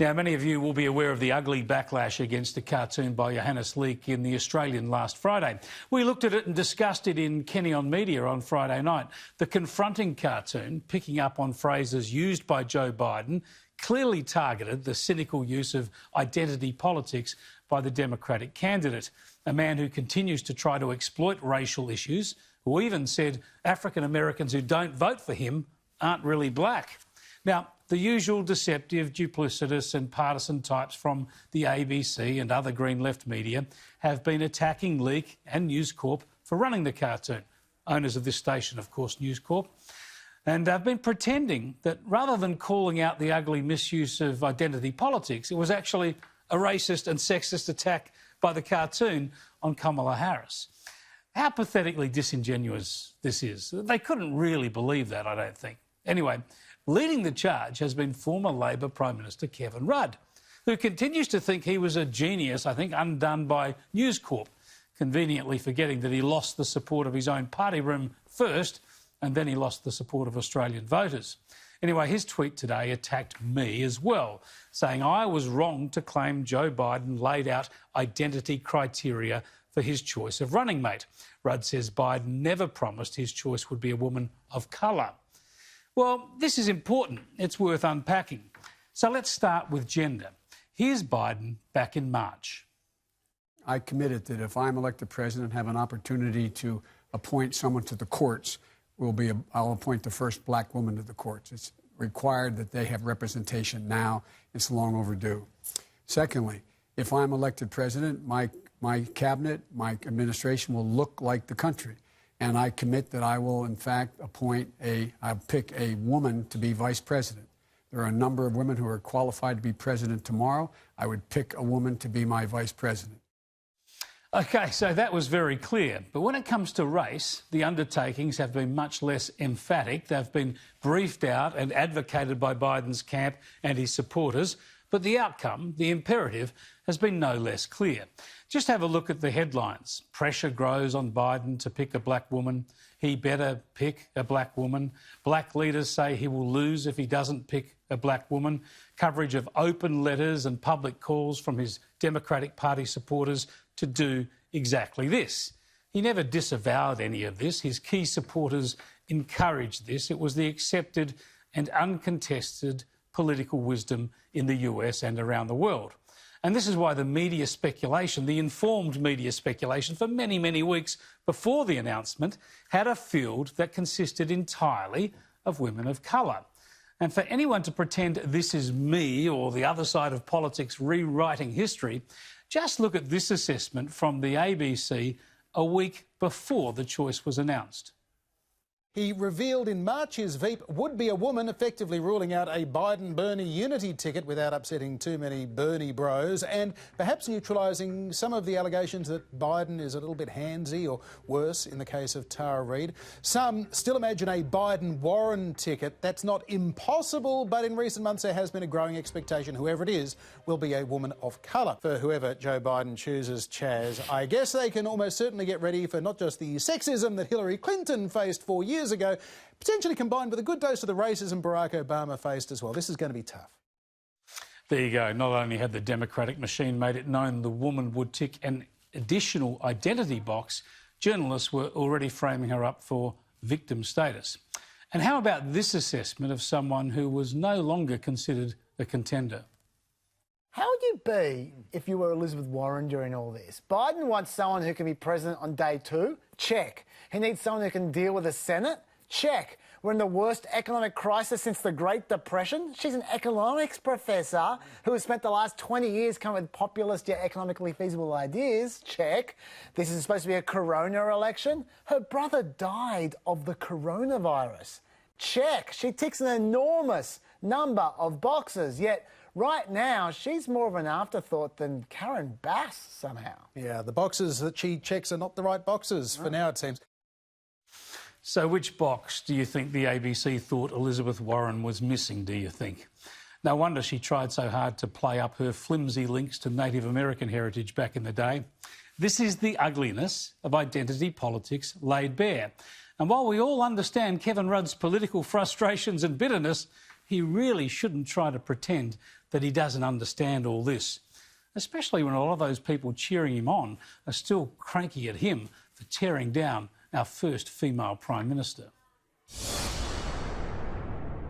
Now, many of you will be aware of the ugly backlash against a cartoon by Johannes Leak in The Australian last Friday. We looked at it and discussed it in Kenny on Media on Friday night. The confronting cartoon, picking up on phrases used by Joe Biden, clearly targeted the cynical use of identity politics by the Democratic candidate, a man who continues to try to exploit racial issues, who even said African Americans who don't vote for him aren't really black. Now, the usual deceptive, duplicitous and partisan types from the ABC and other Green left media have been attacking Leak and News Corp for running the cartoon. Owners of this station, of course, News Corp. And they've been pretending that rather than calling out the ugly misuse of identity politics, it was actually a racist and sexist attack by the cartoon on Kamala Harris. How pathetically disingenuous this is. They couldn't really believe that, I don't think. Anyway, leading the charge has been former Labor Prime Minister Kevin Rudd, who continues to think he was a genius, I think, undone by News Corp, conveniently forgetting that he lost the support of his own party room first, and then he lost the support of Australian voters. Anyway, his tweet today attacked me as well, saying I was wrong to claim Joe Biden laid out identity criteria for his choice of running mate. Rudd says Biden never promised his choice would be a woman of colour. Well, this is important. It's worth unpacking. So let's start with gender. Here's Biden back in March. I committed that if I'm elected president and have an opportunity to appoint someone to the courts, I'll appoint the first black woman to the courts. It's required that they have representation now. It's long overdue. Secondly, if I'm elected president, my cabinet, my administration will look like the country. And I commit that I will, in fact, I'll pick a woman to be vice president. There are a number of women who are qualified to be president tomorrow. I would pick a woman to be my vice president. OK, so that was very clear. But when it comes to race, the undertakings have been much less emphatic. They've been briefed out and advocated by Biden's camp and his supporters. But the outcome, the imperative, has been no less clear. Just have a look at the headlines. Pressure grows on Biden to pick a black woman. He better pick a black woman. Black leaders say he will lose if he doesn't pick a black woman. Coverage of open letters and public calls from his Democratic Party supporters to do exactly this. He never disavowed any of this. His key supporters encouraged this. It was the accepted and uncontested political wisdom in the US and around the world. And this is why the media speculation, the informed media speculation for many, many weeks before the announcement, had a field that consisted entirely of women of colour. And for anyone to pretend this is me or the other side of politics rewriting history, just look at this assessment from the ABC a week before the choice was announced. He revealed in March his Veep would be a woman, effectively ruling out a Biden-Bernie unity ticket without upsetting too many Bernie bros and perhaps neutralising some of the allegations that Biden is a little bit handsy or worse in the case of Tara Reid. Some still imagine a Biden-Warren ticket. That's not impossible, but in recent months there has been a growing expectation whoever it is will be a woman of colour. For whoever Joe Biden chooses, Chaz, I guess they can almost certainly get ready for not just the sexism that Hillary Clinton faced 4 years ago, potentially combined with a good dose of the racism Barack Obama faced as well. This is going to be tough. There you go. Not only had the Democratic machine made it known the woman would tick an additional identity box, journalists were already framing her up for victim status. And how about this assessment of someone who was no longer considered a contender? How would you be if you were Elizabeth Warren during all this? Biden wants someone who can be president on day 2. Check. He needs someone who can deal with the Senate. Check. We're in the worst economic crisis since the Great Depression. She's an economics professor who has spent the last 20 years coming with populist yet economically feasible ideas. Check. This is supposed to be a corona election. Her brother died of the coronavirus. Check. She ticks an enormous number of boxes, yet right now, she's more of an afterthought than Karen Bass somehow. Yeah, the boxes that she checks are not the right boxes for now, it seems. So which box do you think the ABC thought Elizabeth Warren was missing, do you think? No wonder she tried so hard to play up her flimsy links to Native American heritage back in the day. This is the ugliness of identity politics laid bare. And while we all understand Kevin Rudd's political frustrations and bitterness, he really shouldn't try to pretend that he doesn't understand all this, especially when a lot of those people cheering him on are still cranky at him for tearing down our first female Prime Minister.